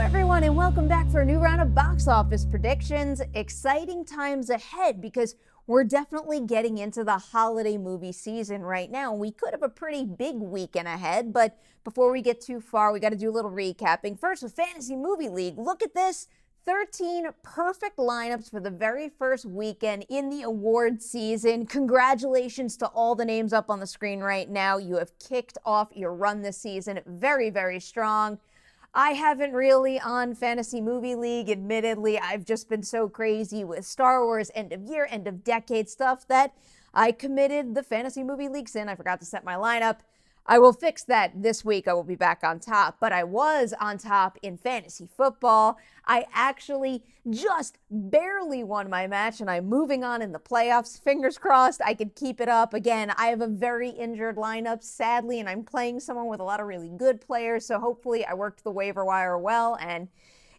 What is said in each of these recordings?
everyone, and welcome back for a new round of box office predictions. Exciting times ahead because we're definitely getting into the holiday movie season right now. We could have a pretty big weekend ahead, but before we get too far, we got to do a little recapping. First, with Fantasy Movie League, look at this. 13 perfect lineups for the very first weekend in the award season. Congratulations to all the names up on the screen right now. You have kicked off your run this season very, very strong. I haven't really on Fantasy Movie League, admittedly. I've just been so crazy with Star Wars end of year, end of decade stuff that I committed the Fantasy Movie League sin. I forgot to set my lineup. I will fix that this week. I will be back on top, but I was on top in fantasy football. I actually just barely won my match, and I'm moving on in the playoffs. Fingers crossed I could keep it up. Again, I have a very injured lineup, sadly, and I'm playing someone with a lot of really good players, so hopefully I worked the waiver wire well, and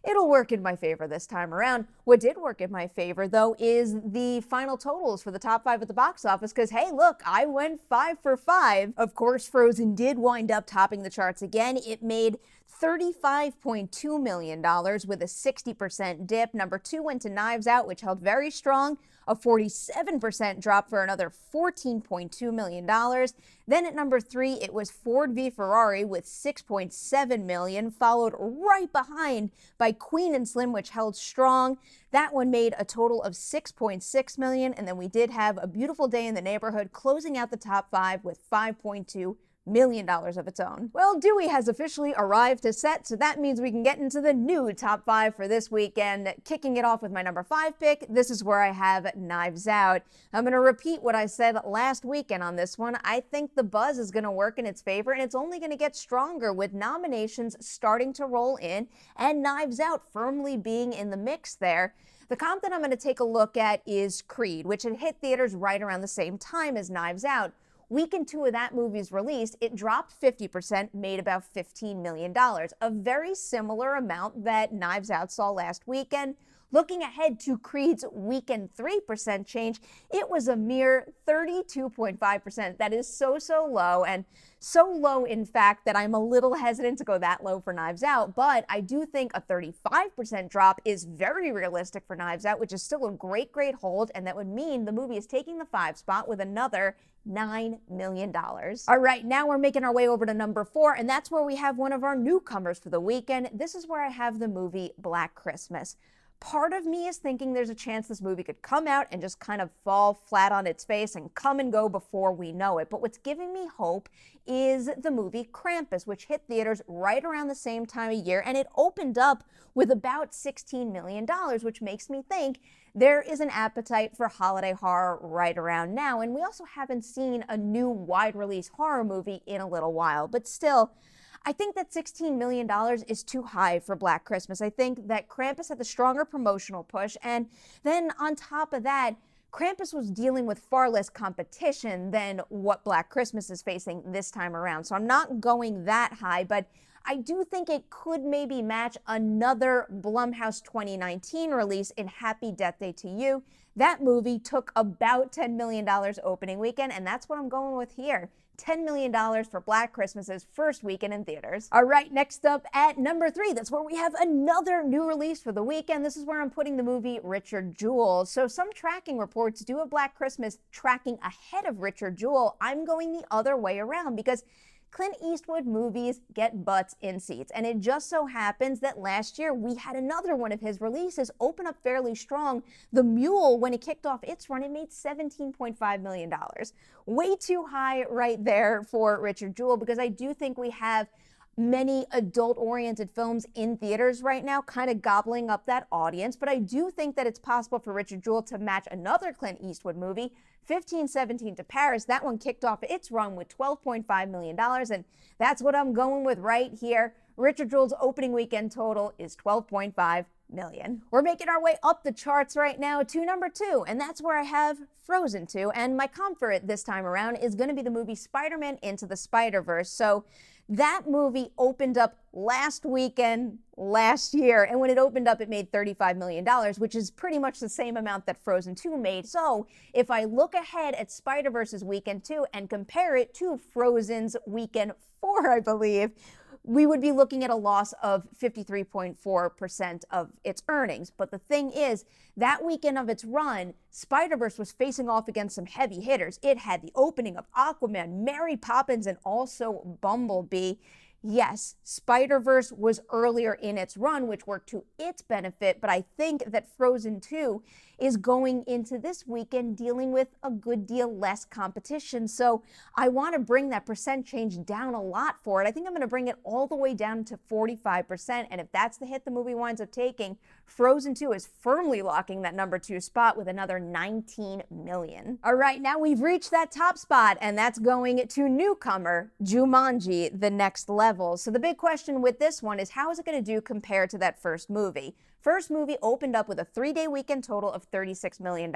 it'll work in my favor this time around. What did work in my favor, though, is the final totals for the top 5 at the box office, because, hey, look, I went 5 for 5. Of course, Frozen did wind up topping the charts again. It made $35.2 million with a 60% dip. Number 2 went to Knives Out, which held very strong, a 47% drop for another $14.2 million. Then at number 3, it was Ford v Ferrari with $6.7 million, followed right behind by Queen and Slim, which held strong. That one made a total of $6.6 million, and then we did have A Beautiful Day in the Neighborhood closing out the top 5 with $5.2 million of its own. Well, Dewey has officially arrived to set, so that means we can get into the new top 5 for this weekend. Kicking it off with my number 5 pick, this is where I have Knives Out. I'm going to repeat what I said last weekend on this one. I think the buzz is going to work in its favor, and it's only going to get stronger with nominations starting to roll in and Knives Out firmly being in the mix there. The comp that I'm going to take a look at is Creed, which had hit theaters right around the same time as Knives Out. Weekend 2 of that movie's release, it dropped 50%, made about $15 million, a very similar amount that Knives Out saw last weekend. Looking ahead to Creed's weekend 3% change, it was a mere 32.5%. That is so low, and so low, in fact, that I'm a little hesitant to go that low for Knives Out, but I do think a 35% drop is very realistic for Knives Out, which is still a great hold, and that would mean the movie is taking the 5 spot with another $9 million. All right, now we're making our way over to number 4, and that's where we have one of our newcomers for the weekend. This is where I have the movie Black Christmas. Part of me is thinking there's a chance this movie could come out and just kind of fall flat on its face and come and go before we know it. But what's giving me hope is the movie Krampus, which hit theaters right around the same time of year, and it opened up with about $16 million, which makes me think there is an appetite for holiday horror right around now. And we also haven't seen a new wide-release horror movie in a little while, but still, I think that $16 million is too high for Black Christmas. I think that Krampus had the stronger promotional push, and then on top of that, Krampus was dealing with far less competition than what Black Christmas is facing this time around. So I'm not going that high, but I do think it could maybe match another Blumhouse 2019 release in Happy Death Day to You. That movie took about $10 million opening weekend, and that's what I'm going with here. $10 million for Black Christmas's first weekend in theaters. All right, next up at number 3, that's where we have another new release for the weekend. This is where I'm putting the movie Richard Jewell. So some tracking reports do have Black Christmas tracking ahead of Richard Jewell. I'm going the other way around because Clint Eastwood movies get butts in seats, and it just so happens that last year we had another one of his releases open up fairly strong. The Mule, when it kicked off its run, it made $17.5 million. Way too high right there for Richard Jewell, because I do think we have many adult-oriented films in theaters right now, kind of gobbling up that audience, but I do think that it's possible for Richard Jewell to match another Clint Eastwood movie, 1517 to Paris. That one kicked off its run with $12.5 million, and that's what I'm going with right here. Richard Jewell's opening weekend total is $12.5 million. We're making our way up the charts right now to number 2, and that's where I have Frozen 2, and my comfort this time around is going to be the movie Spider-Man Into the Spider-Verse. So that movie opened up last weekend, last year, and when it opened up, it made $35 million, which is pretty much the same amount that Frozen 2 made. So if I look ahead at Spider-Verse's weekend 2 and compare it to Frozen's weekend 4, I believe, we would be looking at a loss of 53.4% of its earnings. But the thing is, that weekend of its run, Spider-Verse was facing off against some heavy hitters. It had the opening of Aquaman, Mary Poppins, and also Bumblebee. Yes, Spider-Verse was earlier in its run, which worked to its benefit, but I think that Frozen 2 is going into this weekend dealing with a good deal less competition. So I want to bring that percent change down a lot for it. I think I'm going to bring it all the way down to 45%. And if that's the hit the movie winds up taking, Frozen 2 is firmly locking that number 2 spot with another 19 million. All right, now we've reached that top spot, and that's going to newcomer Jumanji, The Next Level. So the big question with this one is, how is it going to do compared to that first movie? First movie opened up with a 3-day weekend total of $36 million.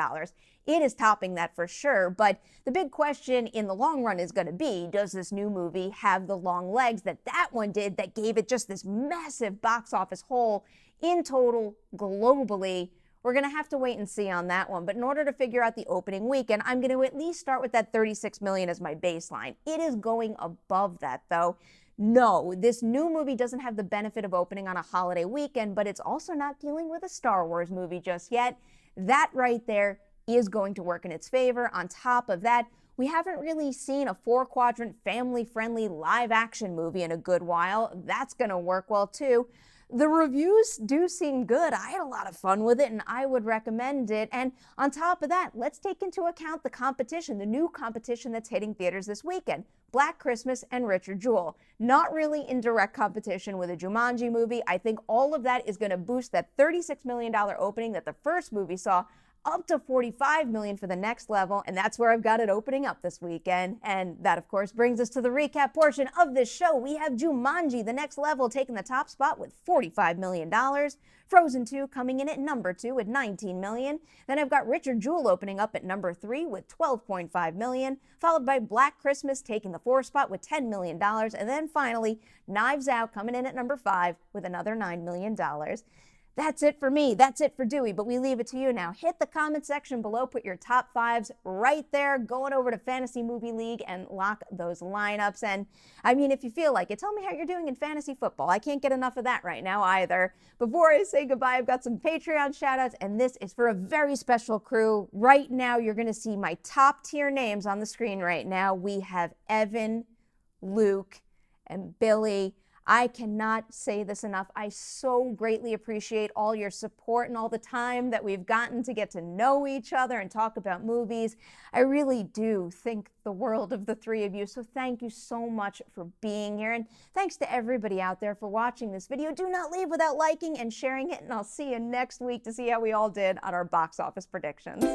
It is topping that for sure, but the big question in the long run is going to be, does this new movie have the long legs that that one did that gave it just this massive box office hole in total globally? We're going to have to wait and see on that one. But in order to figure out the opening weekend, I'm going to at least start with that 36 million as my baseline. It is going above that, though. No, this new movie doesn't have the benefit of opening on a holiday weekend, but it's also not dealing with a Star Wars movie just yet. That right there is going to work in its favor. On top of that, we haven't really seen a 4-quadrant, family-friendly live-action movie in a good while. That's going to work well, too. The reviews do seem good. I had a lot of fun with it, and I would recommend it. And on top of that, let's take into account the competition, the new competition that's hitting theaters this weekend. Black Christmas and Richard Jewell. Not really in direct competition with a Jumanji movie. I think all of that is going to boost that $36 million opening that the first movie saw up to $45 million for The Next Level, and that's where I've got it opening up this weekend. And that, of course, brings us to the recap portion of this show. We have Jumanji, The Next Level, taking the top spot with $45 million. Frozen 2 coming in at number 2 with $19 million. Then I've got Richard Jewell opening up at number 3 with $12.5 million, followed by Black Christmas taking the 4th spot with $10 million. And then finally, Knives Out coming in at number 5 with another $9 million. That's it for me. That's it for Dewey, but we leave it to you now. Hit the comment section below. Put your top 5s right there. Going over to Fantasy Movie League and lock those lineups. And I mean, if you feel like it, tell me how you're doing in fantasy football. I can't get enough of that right now either. Before I say goodbye, I've got some Patreon shoutouts, and this is for a very special crew. Right now, you're going to see my top tier names on the screen right now. We have Evan, Luke, and Billy. I cannot say this enough. I so greatly appreciate all your support and all the time that we've gotten to get to know each other and talk about movies. I really do think the world of the three of you. So thank you so much for being here. And thanks to everybody out there for watching this video. Do not leave without liking and sharing it. And I'll see you next week to see how we all did on our box office predictions.